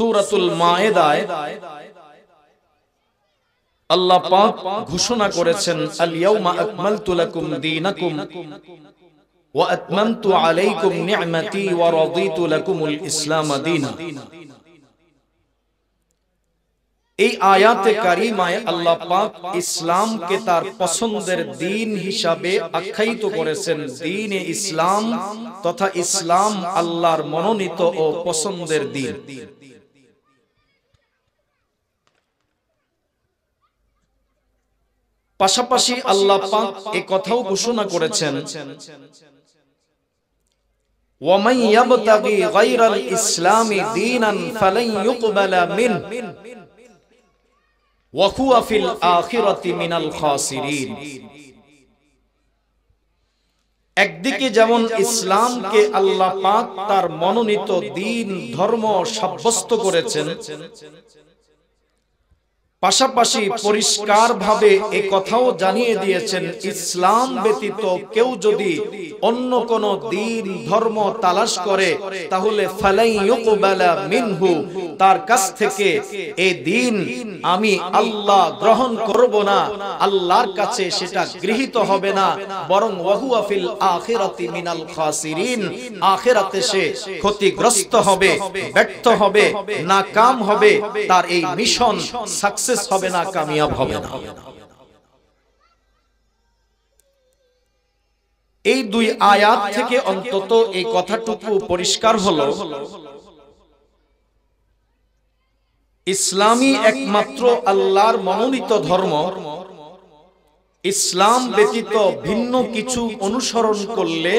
সূরাতুল মায়েদায় আল্লাহ পাক ঘোষণা করেছেন, আল ইয়াউমা আকমালতু লাকুম দীনাকুম ওয়া আতমামতু আলাইকুম নি'মাতি ওয়া রাদিতু লাকুমুল ইসলাম দীনা। এই আয়াতে কারিমায় আল্লাহ পাক ইসলামকে তার পছন্দের দ্বীন হিসাবে আখ্যায়িত করেছেন। দ্বীনে ইসলাম তথা ইসলাম আল্লাহর মনোনীত ও পছন্দের দ্বীন। পাশাপাশি আল্লাহ পাক এই কথাও ঘোষণা করেছেন, ওয়ামান ইয়াবতাগি গায়রাল ইসলামি দীনান ফালান ইউকবালা মিনহু ওয়া হুয়া ফিল আখিরাতি মিনাল খাসিরিন। একদিকে যেমন ইসলামকে আল্লাহ পাক তার মনোনীত দ্বীন ধর্ম সাব্যস্ত করেছেন, পাশাপাশি পরিষ্কারভাবে এই কথাও জানিয়ে দিয়েছেন, ইসলাম ব্যতীত কেউ যদি অন্য কোন দ্বীন ধর্ম তালাশ করে তাহলে ফালাই ইউকবালা মিনহু, তার কাছ থেকে এই দ্বীন আমি আল্লাহ গ্রহণ করব না, আল্লাহর কাছে সেটা গৃহীত হবে না, বরং ওয়াহুয়া ফিল আখিরাতি মিনাল খাসিরিন, আখিরাতে সে ক্ষতিগ্রস্ত হবে, ব্যর্থ হবে, নাকাম হবে, তার এই মিশন সাকসেস হবে না, কামিয়াব হবে না। এই দুই আয়াত থেকে অন্তত এই কথাটুকু পরিষ্কার হলো, ইসলামই একমাত্র আল্লাহর মনোনীত ধর্ম। ইসলাম ব্যতীত ভিন্ন কিছু অনুসরণ করলে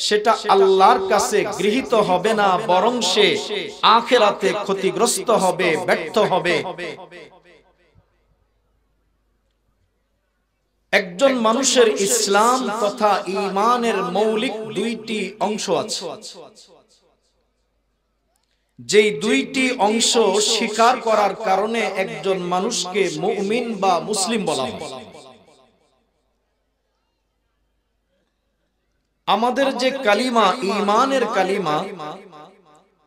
সেটা আল্লাহর কাছে গৃহীত হবে না, বরং সে আখিরাতে ক্ষতিগ্রস্ত হবে, ব্যর্থ হবে। একজন মানুষের ইসলাম তথা ঈমানের মৌলিক দুইটি অংশ আছে। যেই দুইটি অংশ স্বীকার করার কারণে একজন মানুষকে মুমিন বা মুসলিম বলা হয়। আমাদের যে কালিমা, ঈমানের কালিমা,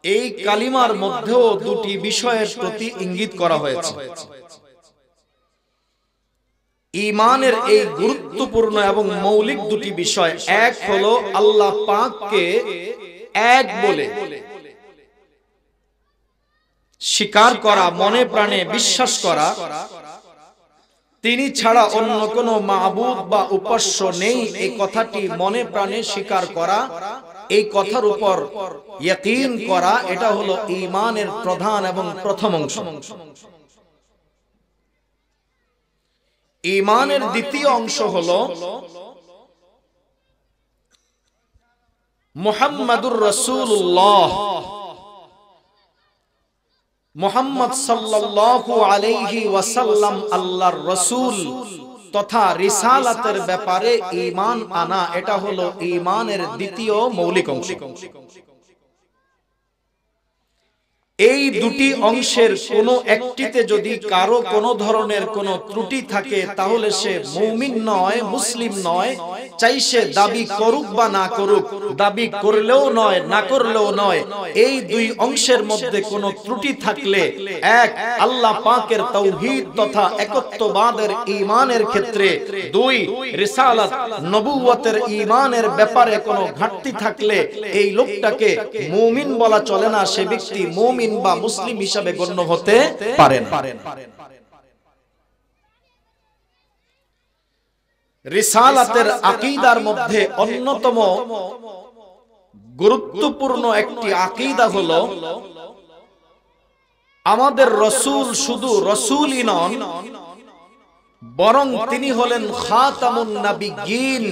এই কালিমার মধ্যেও দুটি বিষয়ের প্রতি ইঙ্গিত করা হয়েছে। ঈমানের এই গুরুত্বপূর্ণ এবং মৌলিক দুটি বিষয়, এক হলো আল্লাহ পাককে এক বলে স্বীকার করা, মনে প্রাণে বিশ্বাস করা, তিনি ছাড়া অন্য কোনো মাবুদ বা উপাস্য নেই, এই কথাটি মনে প্রাণে স্বীকার করা, এই কথার উপর ইয়াকিন করা, এটা হলো ঈমানের প্রধান এবং প্রথম অংশ। ঈমানের দ্বিতীয় অংশ হলো মুহাম্মাদুর রাসূলুল্লাহ, মুহাম্মদ সাল্লাল্লাহু আলাইহি ওয়াসাল্লাম আল্লাহর রাসূল তথা রিসালাতের ব্যাপারে ঈমান আনা, এটা হলো ঈমানের দ্বিতীয় মৌলিক অংশ। এই দুটি অংশের কোনো একটিতে যদি কারো কোনো ধরনের কোনো ত্রুটি থাকে তাহলে সে মুমিন নয়, মুসলিম নয়, চাই সে দাবি করুক বা না করুক, দাবি করলেও নয়, না করলেও নয়। এই দুই অংশের মধ্যে কোনো ত্রুটি থাকলে, এক আল্লাহ পাকের তাওহীদ তথা একত্ববাদের ঈমানের ক্ষেত্রে, দুই রিসালাত নবুয়তের ঈমানের ব্যাপারে কোনো ঘাটতি থাকলে এই লোকটাকে মুমিন বলা চলে না, সে ব্যক্তি মুমিন বা মুসলিম হিসাবে গণ্য হতে পারে না। রিসালাতের আকীদার মধ্যে অন্যতম গুরুত্বপূর্ণ একটি আকীদা হলো আমাদের রাসূল শুধু রাসূলই নন, বরং তিনি হলেন খাতামুন নাবিয়্যিন,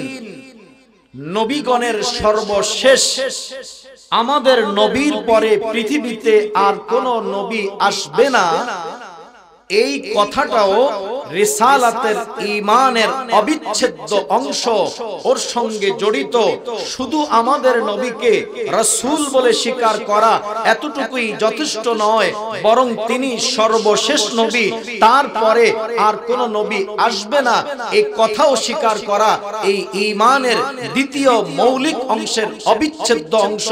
নবীগণের সর্বশেষ। আমাদের নবীর পরে পৃথিবীতে আর কোন নবী আসবে না, এই কথাটাও রিসালাতের ঈমানের অবিচ্ছেদ্য অংশ, ওর সঙ্গে জড়িত। শুধু আমাদের নবীকে রাসূল বলে স্বীকার করা এতটুকুই যথেষ্ট নয়, বরং তিনি সর্বশেষ নবী, তারপরে আর কোন নবী আসবে না এই কথাও স্বীকার করা এই ঈমানের দ্বিতীয় মৌলিক অংশের অবিচ্ছেদ্য অংশ।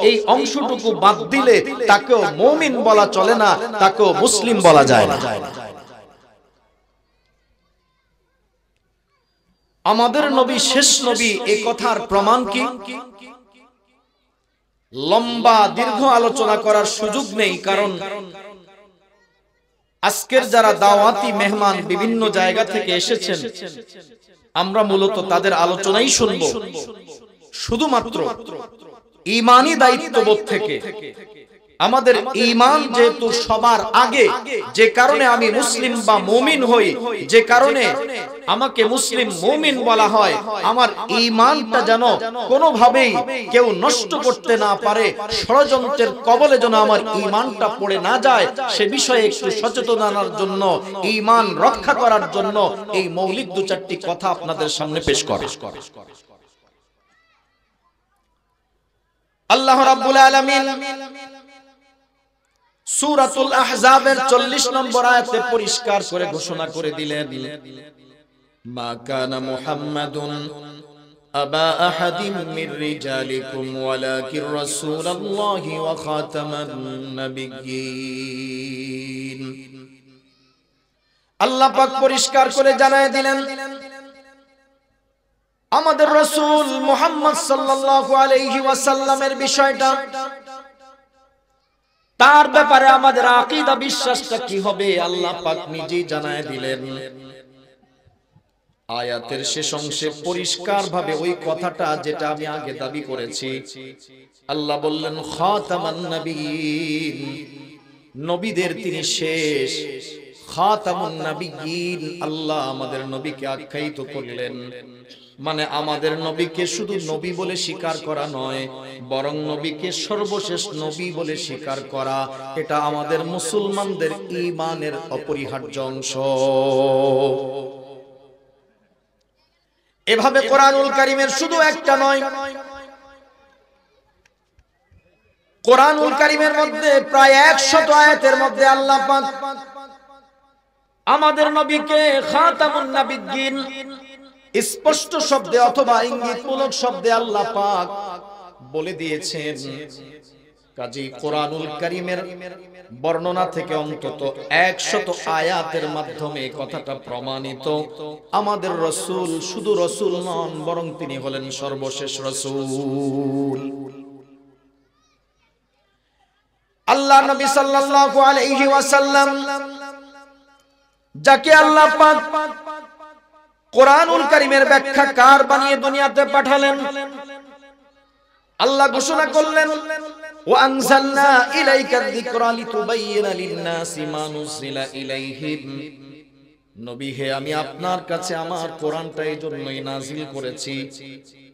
এই অংশটুকু বাদ দিলে তাকেও মুমিন বলা চলে না, তাকেও মুসলিম বলা যায় না। আমাদের নবী শেষ নবী এই কথার প্রমাণ কি? লম্বা দীর্ঘ আলোচনা করার সুযোগ নেই, কারণ আজকের যারা দাওয়াতি মেহমান বিভিন্ন জায়গা থেকে এসেছেন, আমরা মূলত তাদের আলোচনাই শুনব শুধুমাত্র ঈমানি দায়িত্ববোধ থেকে। আমাদের ঈমান যেহেতু সবার আগে, যে কারণে আমি মুসলিম বা মুমিন হই, যে কারণে আমাকে মুসলিম মুমিন বলা হয়, আমার ঈমানটা যেন কোনোভাবেই কেউ নষ্ট করতে না পারে, ষড়যন্ত্রের কবলে যেন আমার ঈমানটা পড়ে না যায়, সে বিষয়ে একটু সচেতনতার জন্য, ঈমান রক্ষা করার জন্য এই মৌলিক দু চারটি কথা আপনাদের সামনে পেশ করা। আল্লাহ রাব্বুল আলামিন সূরাতুল আহজাবের 40 নম্বর আয়াতে পরিষ্কার করে ঘোষণা করে দিলেন, মা কানা মুহাম্মাদুন আবা আহাদিম মির রিজালিকুম ওয়ালাকিন রাসূলুল্লাহি ওয়া খাতামান নাবিয়্যিন। আল্লাহ পাক পরিষ্কার করে জানায় দিলেন, আমাদের রাসূল মুহাম্মদ সাল্লাল্লাহু আলাইহি ওয়াসাল্লামের বিষয়টা, তার ব্যাপারে আমাদের আকীদা বিশ্বাসটা কি হবে আল্লাহ পাক নিজেই জানায় দিলেন। আয়াতের শেষ অংশে পরিষ্কার ভাবে ওই কথাটা যেটা আমি আগে দাবি করেছি, আল্লাহ বললেন খাতামান নাবিয়্যিন, নবীদের তিনি শেষ। খাতামুন নাবিয়্যিন, আল্লাহ আমাদের নবীকে আখ্যায়িত করলেন, মানে আমাদের নবীকে শুধু নবী বলে স্বীকার করা নয়, বরং নবীকে সর্বশেষ নবী বলে স্বীকার করা, এটা আমাদের মুসলমানদের ঈমানের অপরিহার্য অংশ। এভাবে কোরআনুল কারীমের শুধু একটা নয়, কোরআনুল কারীমের মধ্যে প্রায় 100 আয়াতের মধ্যে আল্লাহ পাক আমাদের নবীকে খাতামুন নাবিয়্যিন স্পষ্ট শব্দে অথবা ইঙ্গিতমূলক শব্দে আল্লাহ পাক বলে দিয়েছেন। কাজেই কোরআনুল কারীমের বর্ণনা থেকে অন্তত 100 আয়াতের মাধ্যমে কথাটা প্রমাণিত, আমাদের রাসূল শুধু রাসূল নন, বরং তিনি হলেন সর্বশেষ রাসূল। আল্লাহ নবী সাল্লাল্লাহু আলাইহি ওয়াসাল্লাম, যাকে আল্লাহ পাক কোরআনুল কারীমের ব্যাখ্যাকার বানিয়ে দুনিয়াতে পাঠালেন, আল্লাহ ঘোষণা করলেন, ওয়া আনজালনা ইলাইকা যিকরা লিতুবাইয়িনা লিন-নাসি মা নুজিলা ইলাইহিম। নবী হে, আমি আপনার কাছে আমার কোরআনটা এজন্যই নাযিল করেছি,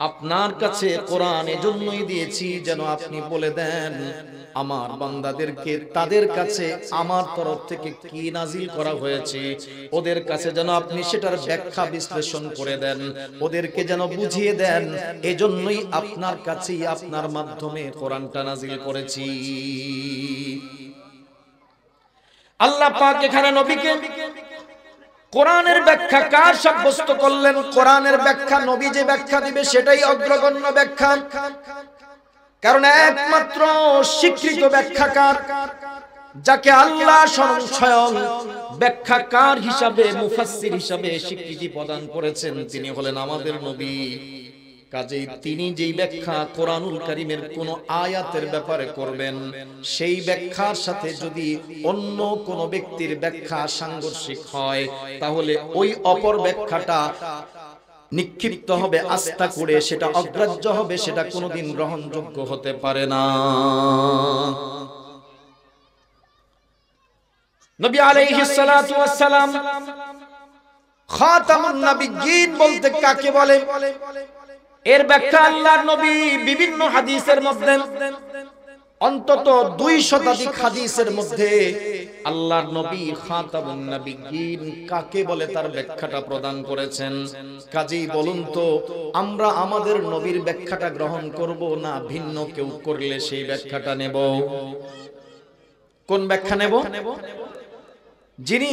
আপনার কাছে কোরআন এজন্যই দিয়েছি যেন আপনি বলে দেন আমার বান্দাদেরকে, তাদের কাছে আমার তরফ থেকে কি নাযিল করা হয়েছে, ওদের কাছে যেন আপনি সেটার ব্যাখ্যা বিশ্লেষণ করে দেন, ওদেরকে যেন বুঝিয়ে দেন। এজন্যই আপনার কাছেই আপনার মাধ্যমে কোরআনটা নাযিল করেছি। আল্লাহ পাক এখানে নবীকে কোরআনের ব্যাখ্যাকার সাব্যস্ত করলেন। কোরআনের ব্যাখ্যা নবী যে ব্যাখ্যা দিবে সেটাই অগ্রগণ্য ব্যাখ্যা, কারণ একমাত্র স্বীকৃত ব্যাখ্যাকার যাকে আল্লাহ স্বয়ং ব্যাখ্যাকার হিসাবে, মুফাসসির হিসাবে স্বীকৃতি প্রদান করেছেন, তিনি হলেন আমাদের নবী। কাজেই তিনি যেই ব্যাখ্যা কোরআনুল কারীমের কোন আয়াতের ব্যাপারে করবেন, সেই ব্যাখ্যার সাথে যদি অন্য কোন ব্যক্তির ব্যাখ্যা সাংঘর্ষিক হয়, তাহলে ওই অপর ব্যাখ্যাটা নিক্ষিপ্ত হবে আস্থা করে, সেটা অগ্রাহ্য হবে, সেটা কোনোদিন গ্রহণযোগ্য হতে পারে না। নবী আলাইহিস সালাতু ওয়াস সালাম খাতামুন নাবিয়্যিন বলতে কাকে বলে, এর ব্যাখ্যা আল্লাহর নবী বিভিন্ন হাদিসের মধ্যে, অন্তত 2 শতাধিক হাদিসের মধ্যে আল্লাহর নবী খাতামুন নবিয়্যিন কাকে বলে তার ব্যাখ্যাটা প্রদান করেছেন। কাজেই বলুন তো আমরা আমাদের নবীর ব্যাখ্যাটা গ্রহণ করব না ভিন্ন কেউ করলে সেই ব্যাখ্যাটা নেব? কোন ব্যাখ্যা নেব? যিনি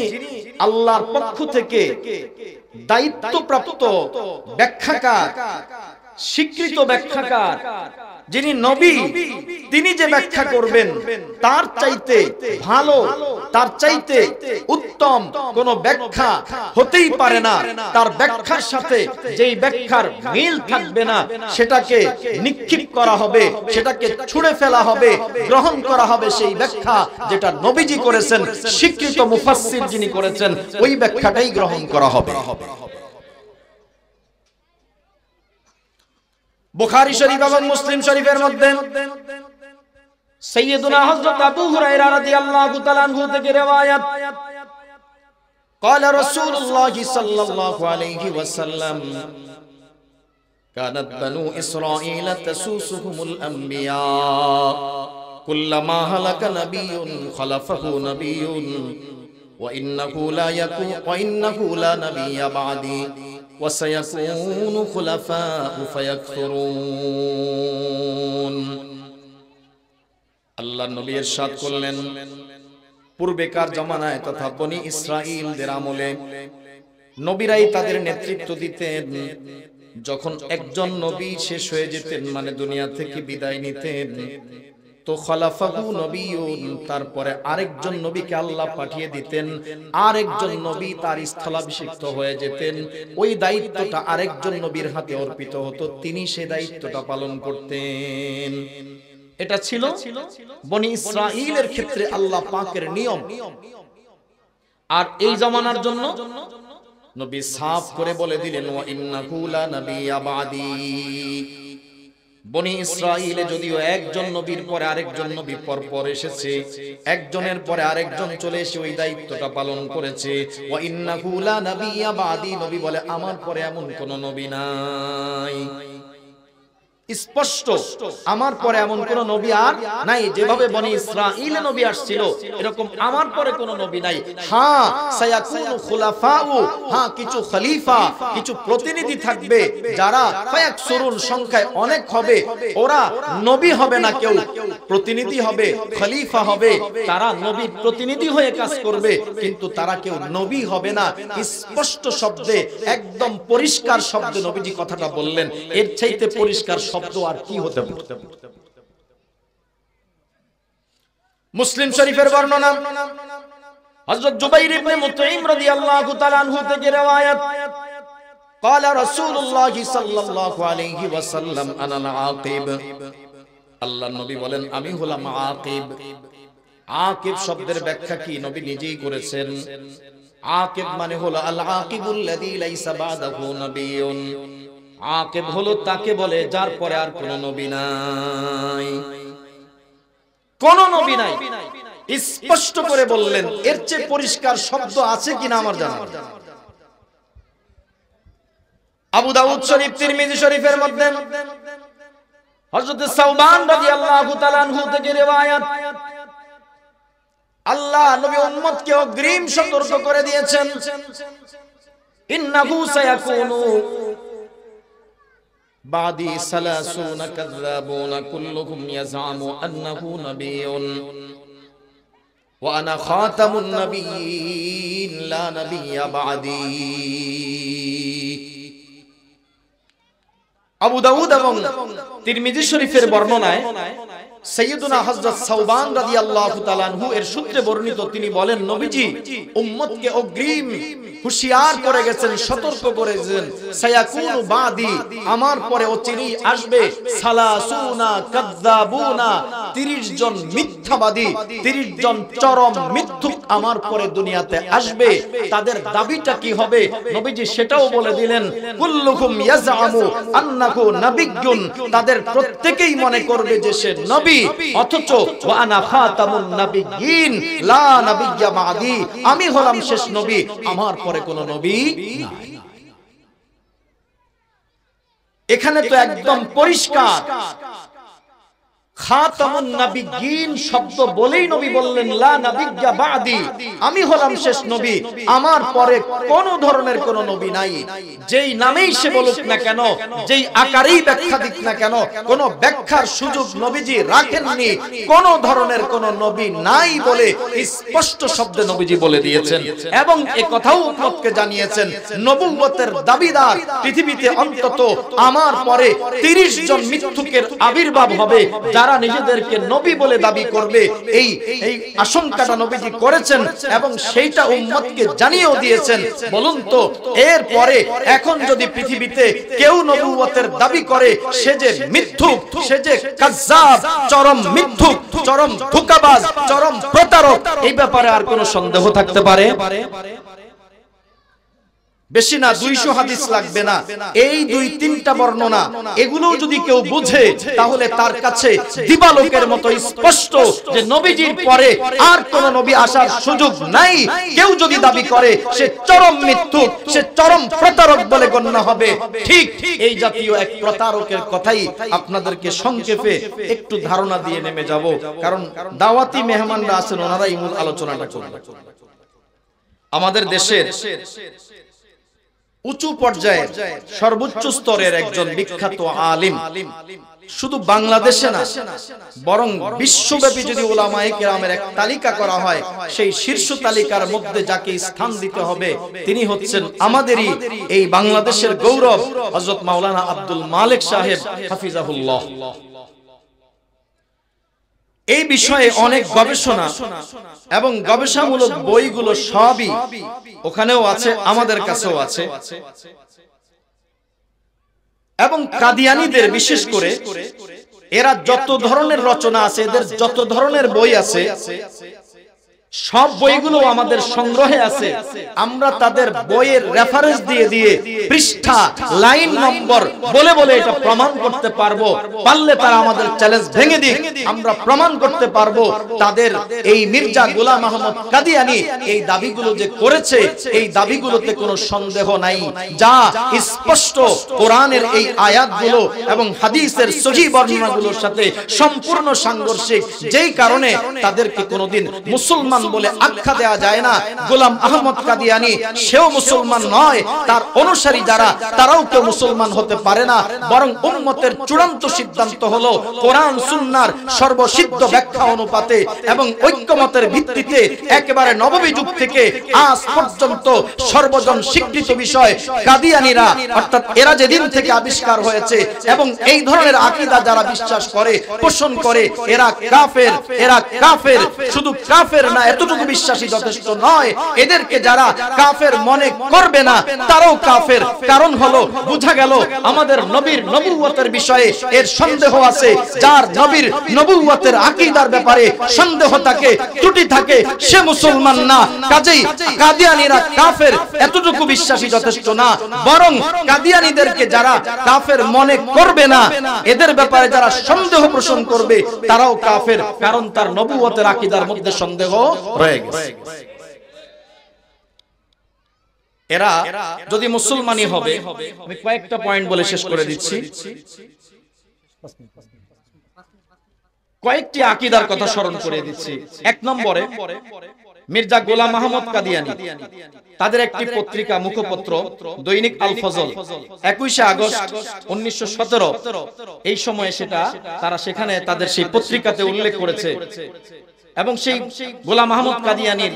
আল্লাহর পক্ষ থেকে দায়িত্বপ্রাপ্ত ব্যাখ্যাকার, স্বীকৃত ব্যাখ্যাকার, যিনি নবী, তিনি যে ব্যাখ্যা করবেন তার চাইতে ভালো, তার চাইতে উত্তম কোন ব্যাখ্যা হতেই পারে না। তার ব্যাখ্যার সাথে যেই ব্যাখ্যার মিল থাকবে না সেটাকে নিক্ষেপ করা হবে, সেটাকে ছুঁড়ে ফেলা হবে, গ্রহণ করা হবে সেই ব্যাখ্যা যেটা নবীজি করেছেন, স্বীকৃত মুফাসসির যিনি করেছেন, ওই ব্যাখ্যাটাই গ্রহণ করা হবে। বুখারী শরীফ এবং মুসলিম শরীফের মধ্যে সাইয়্যিদুনা হযরত আবু হুরায়রা রাদিয়াল্লাহু তাআলা আনহু থেকে riwayat قال رسول الله صلى الله عليه وسلم كانت بنو إسرائيل تسوسهم الأنبياء كلما هلك نبي خلفه نبي وإنه لا نبي بعدي وسيكون خلفاء فيكثرون আল্লাহ নবী ইরশাদ করলেন, পূর্বেকার জামানায় তথা বনি ইসরাঈলদের আমলে নবীরাই তাদের নেতৃত্ব দিতেন। যখন একজন নবী শেষ হয়ে যেতেন, মানে দুনিয়া থেকে বিদায় নিতেন, তো খলাফাহু নবিয়ুন, তারপরে আরেকজন নবীকে আল্লাহ পাঠিয়ে দিতেন। আরেকজন নবী তার স্থলাভিষিক্ত হয়ে যেতেন, ওই দায়িত্বটা আরেকজন নবীর হাতে অর্পিত হতো, তিনি সেই দায়িত্বটা পালন করতেন। এটা ছিল বনি ইসরাঈলের ক্ষেত্রে আল্লাহ পাকের নিয়ম। আর এই জামানার জন্য নবী সাফ করে বলে দিলেন, ওয়া ইন্নাহু লা নাবিয়্যা বা'দি। বনি ইসরাঈলে যদিও একজন নবীর পরে আরেকজন নবী পরপর এসেছে, একজনের পরে আরেকজন চলে এসে ওই দায়িত্বটা পালন করেছে। ওয়া ইন্নাহু লা নাবিয়্যা বা'দি, নবী বলে আমার পরে এমন কোন নবী নাই। স্পষ্ট, আমার পরে এমন কোন নবী আর নাই। যেভাবে বনি ইসরাঈলে নবী আসছিল, এরকম আমার পরে কোন নবী নাই। হ্যাঁ, সায়াকুনু খুলাফাউ, হ্যাঁ কিছু খলিফা, কিছু প্রতিনিধি থাকবে যারা ফায়াকসুরুন, সংখ্যায় অনেক হবে। ওরা নবী হবে না, কেউ প্রতিনিধি হবে, খলিফা হবে, তারা নবীর প্রতিনিধি হয়ে কাজ করবে, কিন্তু তারা কেউ নবী হবে না। স্পষ্ট শব্দে, একদম পরিষ্কার শব্দে নবীজি কথাটা বললেন। এর চাইতে পরিষ্কার শব্দ আর কি হতে পারে? মুসলিম শরীফের বর্ণনা, হযরত জুবাইর ইবনে মুতঈম রাদিয়াল্লাহু তাআলা আনহু থেকে riwayat, قال رسول الله صلى الله عليه وسلم انا العاقب। আল্লাহর নবী বলেন, আমি হলাম আকিব। আকিব শব্দের ব্যাখ্যা কি নবী নিজেই করেছেন। আকিব মানে হলো আল আকিবুল লাযী লাইসা বাদাহু নাবিয়্যুন। আকিব হলো তাকে বলে যার পরে আর কোন নবী নাই, কোন নবী নাই। স্পষ্ট করে বললেন। এর চেয়ে পরিষ্কার শব্দ আছে কিনা আমার জানা। আবু দাউদ শরীফ, তিরমিজি শরীফের মধ্যে হযরত সাওবান রাদিয়াল্লাহু তাআলা আনহু থেকে riwayat, আল্লাহ নবী উম্মতকে অগ্রিম সতর্ক করে দিয়েছেন, ইন্নাহু সায়াকুনু বাদি সালাসুনা কাযাবুনা কুল্লুহুম ইয়াজআমু আন্নাহু নাবিয়্যুন ওয়া আনা খাতামুন নাবিয়্যিন লা নাবিয়্যা বা'দি। আবু দাউদ এবং তিরমিজি শরীফের বর্ণনায় সাইয়্যিদুনা হযরত সাওবান রাদিয়াল্লাহু তাআলা আনহু এর সূত্রে বর্ণিত, তিনি বলেন, নবীজি উম্মতকে অগ্রিম হুঁশিয়ার করে গেছেন, সতর্ক করে গেছেন, সায়াকুনু বাদি, আমার পরে অচিরেই আসবে সালাসুনা কাযাবুনা, 30 জন মিথ্যাবাদী, 30 জন চরম মিথ্যুক আমার পরে দুনিয়াতে আসবে। তাদের দাবিটা কি হবে নবীজি সেটাও বলে দিলেন, কুল্লুহুম ইয়াজআমু আন্নাহু নাবিয়্যুন, তাদের প্রত্যেকেই মনে করবে যে সে নবী, অথচ ওয়া আনা খাতামুন নাবিয়্যিন লা নাবিয়্যা বা'দি, আমি হলাম শেষ নবী, আমার পরে কোন নবী নাই। এখানে তো একদম পরিষ্কার খাতামুন নাবিয়্যিন শব্দ বলেই নবী বললেন লা নাবিয়্যা বাদি, আমি হলাম শেষ নবী, আমার পরে কোন ধরনের কোন নবী নাই। যেই নামেই সে বলুক না কেন, যেই আকারেই ব্যাখ্যা দিক না কেন, কোন ব্যাখ্যার সুযোগ নবীজি রাখেননি। কোন ধরনের কোন নবী নাই বলে স্পষ্ট শব্দে নবীজি বলে দিয়েছেন এবং এই কথাও উম্মতকে জানিয়েছেন নবুয়তের দাবিদার পৃথিবীতে অন্তত আমার পরে 30 জন মিথ্যুকের আবির্ভাব হবে যারা নিজেদেরকে নবী বলে দাবি করবে। এই আশঙ্কাটা নবীজি করেছেন এবং সেইটা উম্মতকে জানিয়েও দিয়েছেন। বলুন তো এরপরে এখন যদি পৃথিবীতে কেউ নবুয়তের দাবি করে সে যে মিথ্যুক, সে যে কাযযাব, চরম মিথ্যুক, চরম ধোঁকাবাজ, চরম প্রতারক, এই ব্যাপারে আর কোনো সন্দেহ থাকতে পারে? বেশি না 200 হাদিস লাগবে না, এই 2-3টা বর্ণনা এগুলো যদি কেউ বুঝে তাহলে তার কাছে দিবালোকের মতো স্পষ্ট যে নবীজির পরে আর কোন নবী আসার সুযোগ নাই। কেউ যদি দাবি করে সে চরম মিথ্যুক, সে চরম প্রতারক বলে গণ্য হবে। ঠিক এই জাতীয় এক প্রতারকের কথাই আপনাদেরকে সংক্ষেপে একটু ধারণা দিয়ে নেমে যাব, কারণ দাওয়াতি মেহমানরা আছেন, ওনারাই মূল আলোচনাটা করবেন। আমাদের দেশের উঁচু পর্যায়ে সর্বোচ্চ স্তরের একজন বিখ্যাত আলিম, শুধু বাংলাদেশে না বরং বিশ্বব্যাপী যদি উলামায়ে কেরামের এক তালিকা করা হয়, সেই শীর্ষ তালিকার মধ্যে যাকে স্থান দিতে হবে তিনি হচ্ছেন আমাদেরই এই বাংলাদেশের গৌরব হযরত মাওলানা আব্দুল মালিক সাহেব হাফিজাহুল্লাহ। এই বিষয়ে অনেক গবেষণা এবং গবেষণামূলক বইগুলো সবই ওখানেও আছে, আমাদের কাছেও আছে। এবং কাদিয়ানীদের বিশেষ করে এরা যত ধরনের রচনা আছে, এদের যত ধরনের বই আছে, সব বইগুলো আমাদের সংগ্রহে আছে। আমরা তাদের বইয়ের রেফারেন্স দিয়ে দিয়ে পৃষ্ঠা, লাইন নম্বর বলে বলে এটা প্রমাণ করতে পারবো। পারলে তারা আমাদের চ্যালেঞ্জ ভেঙে দিক, আমরা প্রমাণ করতে পারবো তাদের এই মির্জা গোলাম আহমদ কাদিয়ানী এই দাবিগুলো যে করেছে, এই দাবিগুলোতে কোনো সন্দেহ নাই, যা স্পষ্ট কোরআনের এই আয়াতগুলো এবং হাদিসের সহিহ বর্ণনাগুলোর সাথে সম্পূর্ণ সাংঘর্ষিক। যেই কারণে তাদেরকে কোনোদিন মুসলমান বলে আখ্যা দেয়া যায় না। গোলাম আহমদ কাদিয়ানী সেও মুসলমান নয়, তার অনুসারী যারা তারাও কেউ মুসলমান হতে পারে না, বরং উম্মতের চূড়ান্ত সিদ্ধান্ত হলো কোরআন সুন্নাহর সর্বসিদ্ধ ব্যাখ্যা অনুপাতে এবং ঐক্যমতের ভিত্তিতে একেবারে নববী যুগ থেকে আজ পর্যন্ত সর্বজন স্বীকৃত বিষয় কাদিয়ানীরা, অর্থাৎ এরা যেদিন থেকে আবিষ্কার হয়েছে এবং এই ধরনের আকীদা যারা বিশ্বাস করে, পোষণ করে, এরা কাফের। এরা কাফের, শুধু কাফের না, এতটুকু বিশ্বাসী যথেষ্ট নয়, এদেরকে যারা কাফের মনে করবে না তারাও কাফের। কারণ হলো বুঝা গেল আমাদের নবীর নবুয়তের বিষয়ে এর সন্দেহ আছে, যার নবীর নবুয়তের আকীদার ব্যাপারে সন্দেহ থাকে, ত্রুটি থাকে, সে মুসলমান না। কাজেই কাদিয়ানীরা কাফের এতটুকু বিশ্বাসী যথেষ্ট না, বরং কাদিয়ানীদেরকে যারা কাফের মনে করবে না, এদের ব্যাপারে যারা সন্দেহ পোষণ করবে তারাও কাফের, কারণ তার নবুয়তের আকীদার মধ্যে সন্দেহ রয়ে গেছে। এরা যদি মুসলমানই হবে, আমি কয়েকটা পয়েন্ট বলে শেষ করে দিচ্ছি। কয়েকটি আকীদার কথা স্মরণ করে দিচ্ছি। এক নম্বরে মির্জা গোলাম আহমদ কাদিয়ানী, তাদের একটি পত্রিকা, মুখপত্র দৈনিক আল ফজল, 21 আগস্ট 1917 এই সময়ে সেটা তারা সেখানে তাদের সেই পত্রিকাতে উল্লেখ করেছে। এবং সেই গোলাম আহমদ কাদিয়ানীর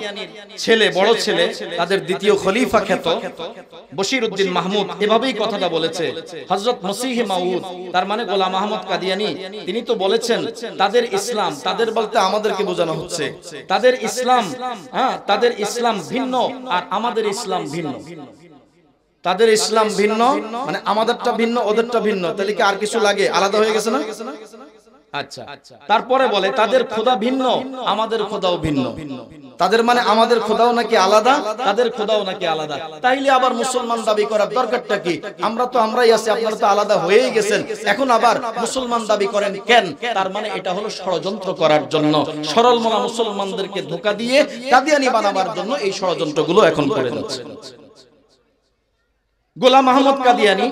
ছেলে, বড় ছেলে, তাদের দ্বিতীয় খলিফা খ্যাত বশির উদ্দিন মাহমুদ এভাবেই কথাটা বলেছে। হযরত মসিহ মাউদ, তার মানে গোলাম আহমদ কাদিয়ানী, তিনি তো বলেছেন তাদের ইসলাম, তাদের বলতে আমাদেরকে বোঝানো হচ্ছে, তাদের ইসলাম, তাদের ইসলাম ভিন্ন আর আমাদের ইসলাম ভিন্ন। তাদের ইসলাম ভিন্ন মানে আমাদেরটা ভিন্ন, ওদেরটা ভিন্ন, তাহলে কি আর কিছু লাগে? আলাদা হয়ে গেছে না? আচ্ছা, তারপরে বলে তাদের খোদা ভিন্ন, আমাদের খোদাও ভিন্ন। তাদের মানে আমাদের খোদাও নাকি আলাদা, তাদের খোদাও নাকি আলাদা। তাইলে আবার মুসলমান দাবি করার দরকারটা কি? আমরা তো আমরাই আছি, আপনারা তো আলাদা হয়েই গেছেন, এখন আবার মুসলমান দাবি করেন কেন? তার মানে এটা হলো ষড়যন্ত্র করার জন্য, সরল মনা মুসলমানদেরকে ধোঁকা দিয়ে কাদিয়ানী বানাবার জন্য এই ষড়যন্ত্রগুলো এখন করে যাচ্ছে। গোলাম আহমদ কাদিয়ানী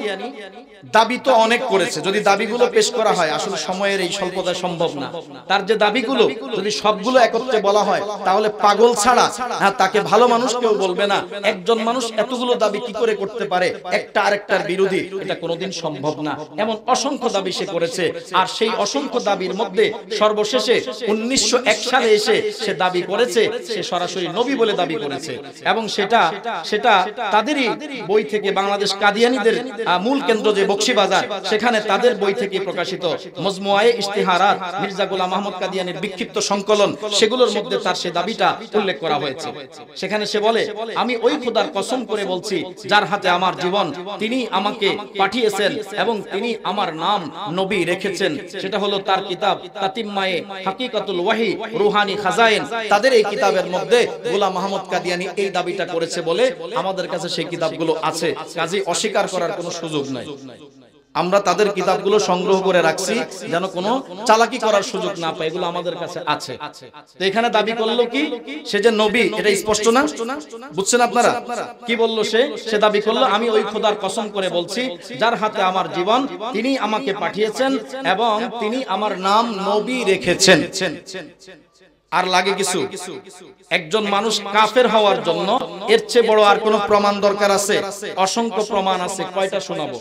দাবি তো অনেক করেছে, যদি দাবিগুলো পেশ করা হয় আসলে সময়ের এই স্বল্পতা সম্ভব না। তার যে দাবিগুলো যদি সবগুলো একত্রে বলা হয় তাহলে পাগল ছাড়া তাকে ভালো মানুষ কেউ বলবে না। একজন মানুষ এতগুলো দাবি কি করে করতে পারে, একটা আরেকটার বিরোধী, এটা কোনোদিন সম্ভব না। এমন অসংখ্য দাবি সে করেছে। আর সেই অসংখ্য দাবির মধ্যে সর্বশেষে 1901 সালে এসে সে দাবি করেছে সে সরাসরি নবী বলে দাবি করেছে, এবং সেটা তাদেরই বই থেকে, বাংলাদেশ কাদিয়ানীদের মূল কেন্দ্র যে বক্সিবাজার, সেখানে তাদের বই থেকে প্রকাশিত মজমুআয়ে ইশতিহারাত মির্জা গোলাম আহমদ কাদিয়ানীর বিক্ষিপ্ত সংকলন, সেগুলোর মধ্যে তার সে দাবিটা উল্লেখ করা হয়েছে। সেখানে সে বলে, আমি ওই খোদার কসম করে বলছি যার হাতে আমার জীবন, তিনি আমাকে পাঠিয়েছেন এবং তিনি আমার নাম নবী রেখেছেন। সেটা হলো তার কিতাব তাতিম্মায়ে হাকিকাতুল ওয়াহি রুহানি খাজাইন। তাদের এই কিতাবের মধ্যে গোলাম আহমদ কাদিয়ানী এই দাবিটা করেছে বলে আমাদের কাছে সেই কিতাবগুলো আছে। কাজে অস্বীকার করার কোনো সুযোগ নাই। আমরা তাদের কিতাবগুলো সংগ্রহ করে রাখছি যেন কোনো চালাকি করার সুযোগ না পায়, এগুলো আমাদের কাছে আছে। তো এখানে দাবি করলো কি, সে যে নবী, এটা স্পষ্ট না? বুঝছেন আপনারা কি বললো? সে দাবি করলো, আমি ওই খোদার কসম করে বলছি যার হাতে আমার জীবন, তিনি আমাকে পাঠিয়েছেন এবং তিনি আমার নাম নবী রেখেছেন। আর লাগে কিছু? একজন মানুষ কাফের হওয়ার জন্য এর চেয়ে বড় আর কোনো প্রমাণ দরকার আছে? অসংখ্য প্রমাণ আছে। কয়টা শোনাবো?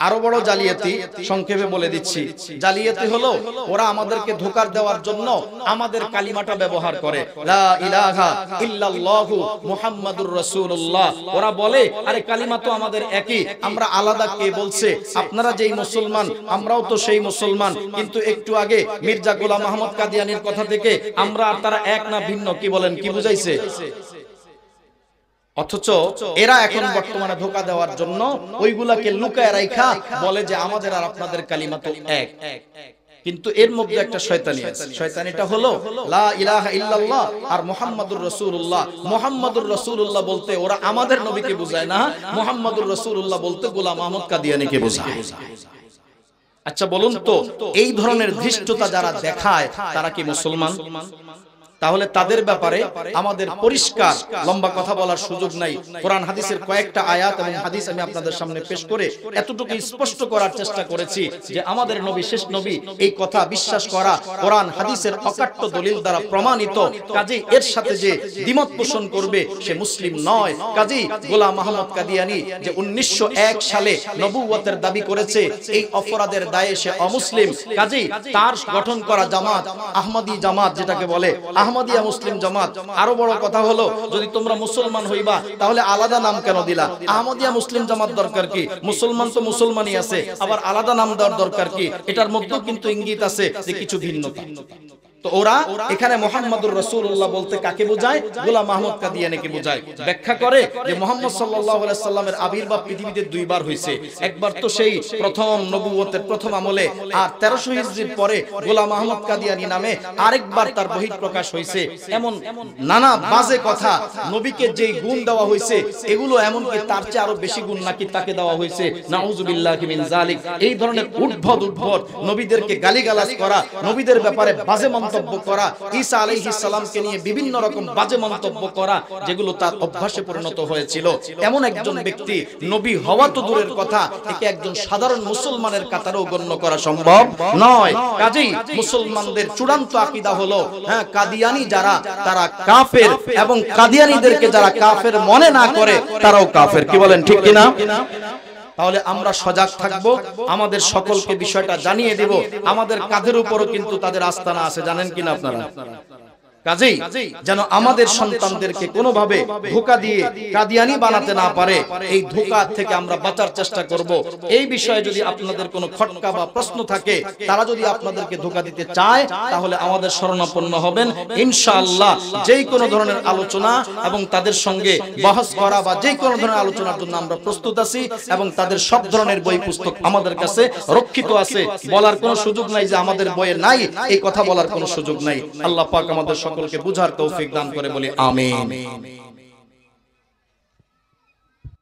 আরো বড় জালিয়াতি সংক্ষেপে বলে দিচ্ছি। জালিয়াতি হলো ওরা আমাদেরকে ধোঁকা দেওয়ার জন্য আমাদের কালিমাটা ব্যবহার করে, লা ইলাহা ইল্লাল্লাহু মুহাম্মাদুর রাসূলুল্লাহ। ওরা বলে, আরে কালিমা তো আমাদের একই, আমরা আলাদা কে বলছে? আপনারা যেই মুসলমান আমরাও তো সেই মুসলমান, কিন্তু একটু আগে মির্জা গোলাম আহমদ কাদিয়ানীর কথা থেকে আমরা আর তারা এক না ভিন্ন? কি বলেন, কি বুঝাইছে? অথচ এরা এখন বর্তমানে ধোঁকা দেওয়ার জন্য ওইগুলাকে লুকায় রাখা বলে যে আমাদের আর আপনাদের কালিমা তো এক। কিন্তু এর মধ্যে একটা শয়তানি আছে। শয়তানিটা হলো লা ইলাহা ইল্লাল্লাহ আর মুহাম্মাদুর রাসূলুল্লাহ। মুহাম্মাদুর রাসূলুল্লাহ বলতে ওরা আমাদের নবীকে বোঝায় না, মুহাম্মাদুর রাসূলুল্লাহ বলতে গোলাম আহমদ কাদিয়ানীকে বোঝায়। আচ্ছা বলুন তো, এই ধরনের ধৃষ্টতা যারা দেখায় তারা কি মুসলমান? তাহলে তাদের ব্যাপারে আমাদের পরিষ্কার, লম্বা কথা বলার সুযোগ নাই। কোরআন হাদিসের কয়েকটা আয়াত এবং হাদিস আমি আপনাদের সামনে পেশ করে এতটুকু স্পষ্ট করার চেষ্টা করেছি যে আমাদের নবী শেষ নবী, এই কথা বিশ্বাস করা কোরআন হাদিসের অকাট্য দলিল দ্বারা প্রমাণিত। কাজেই এর সাথে যে দ্বিমত পোষণ করবে সে মুসলিম নয়। কাজেই গোলাম আহমদ কাদিয়ানী যে 1901 সালে নবুয়তের দাবি করেছে, এই অপরাধের দায়ে সে অমুসলিম। কাজেই তার গঠন করা জামাত আহমদী জামাত, যেটাকে বলে আহমদিয়া মুসলিম জামাত। আরো বড় কথা হলো, যদি তোমরা মুসলমান হইবা তাহলে আলাদা নাম কেন দিলা? আহমদিয়া মুসলিম জামাত দরকার কি? মুসলমান তো মুসলমানই আছে, আবার আলাদা নাম দেওয়ার দরকার কি? এটার মধ্যেও কিন্তু ইঙ্গিত আছে যে কিছু ভিন্নতা। তো ওরা এখানে মুহাম্মাদুর রাসূলুল্লাহ বলতে কাকে বোঝায়? গোলাম আহমদ কাদিয়ানীকে বোঝায়। ব্যাখ্যা করে যে মুহাম্মদ সাল্লাল্লাহু আলাইহি সাল্লামের আবির্ভাব পৃথিবীতে দুইবার হয়েছে। একবার তো সেই প্রথম নবুয়তের প্রথম আমলে, আর 1300 হিজরির পরে গোলাম আহমদ কাদিয়ানী নামে আরেকবার তার বহিঃপ্রকাশ হয়েছে। এমন নানা বাজে কথা, নবীকে যেই গুণ দেওয়া হয়েছে এগুলো এমনকি তার চেয়ে আরো বেশি গুণ নাকি তাকে দেওয়া হয়েছে। নাউযুবিল্লাহি মিন যালিক। এই ধরনের উদ্ভট নবীদেরকে গালিগালাজ করা, নবীদের ব্যাপারে বাজে মন্তব্য করা, ঈসা আলাইহিস সালামকে নিয়ে বিভিন্ন রকম বাজে মন্তব্য করা, যেগুলো তার অভ্যাসে পরিণত হয়েছিল। এমন একজন ব্যক্তি নবী হওয়া তো দূরের কথা, একে একজন সাধারণ মুসলমানের কাতারেও গণ্য করা সম্ভব নয়। কাজেই মুসলমানদের চূড়ান্ত আকীদা হলো, কাদিয়ানী যারা তারা কাফের, এবং কাদিয়ানীদেরকে যারা কাফের মনে না করে তারাও কাফের। কি বলেন, ঠিক কিনা? তাহলে আমরা সজাগ থাকব, আমাদের সকলকে বিষয়টা জানিয়ে দেব। আমাদের কাঁধের উপরও কিন্তু তাদের আস্তানা আছে, জানেন কিনা আপনারা? কাজেই যেন আমাদের সন্তানদেরকে কোনোভাবে ধোঁকা দিয়ে কাদিয়ানী বানাতে না পারে, এই ধোঁকা থেকে আমরা বাঁচার চেষ্টা করব। এই বিষয়ে যদি আপনাদের কোনো খটকা বা প্রশ্ন থাকে, তারা যদি আপনাদেরকে ধোঁকা দিতে চায় তাহলে আমাদের শরণাপন্ন হবেন ইনশাআল্লাহ। যেই কোনো ধরনের আলোচনা এবং তাদের সঙ্গে বহস করা বা যেই কোনো ধরনের আলোচনার জন্য আমরা প্রস্তুত আছি, এবং তাদের সব ধরনের বই পুস্তক আমাদের কাছে রক্ষিত আছে। বলার কোনো সুযোগ নাই যে আমাদের বইয়ে নাই, এই কথা বলার কোনো সুযোগ নাই। আল্লাহ পাক আমাদের সকলকে বুঝার তৌফিক দান করে বলি আমিন।